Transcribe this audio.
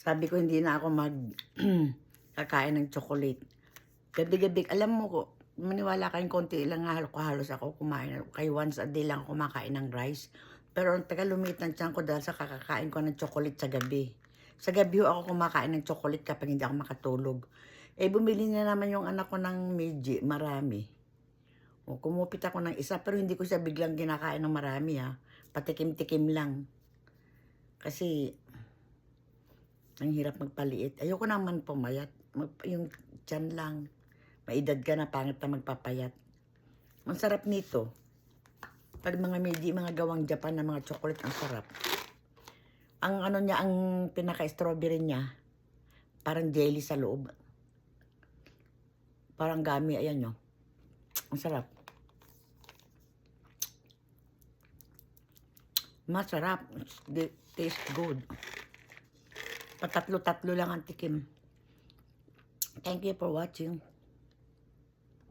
Sabi ko hindi na ako kakain ng chocolate. Gabi-gabi, alam mo ko, maniwala kayong konti lang nga halos ako kumain. Kay once a day lang ako kumakain ng rice. Pero ang taga lumit ng tiyan ko dahil sa kakakain ko ng chocolate sa gabi. Sa gabi ho ako kumakain ng chocolate kapag hindi ako makatulog. Eh bumili na naman yung anak ko ng Meiji, marami. O, kumupit ako ng isa pero hindi ko siya biglang kinakain ng marami ha. Patikim-tikim lang. Kasi ang hirap magpaliit. Ayoko naman pumayat. Yung tiyan lang. Maedad ka na, pangit na magpapayat. Ang sarap nito. Pag mga Meiji, mga gawang Japan na mga chocolate, ang sarap. Ang ano niya, ang pinaka-strawberry niya, parang jelly sa loob. Parang gummy, ayan nyo. Ang sarap. Masarap. Taste good. Patatlo-tatlo lang ang tikim. Thank you for watching.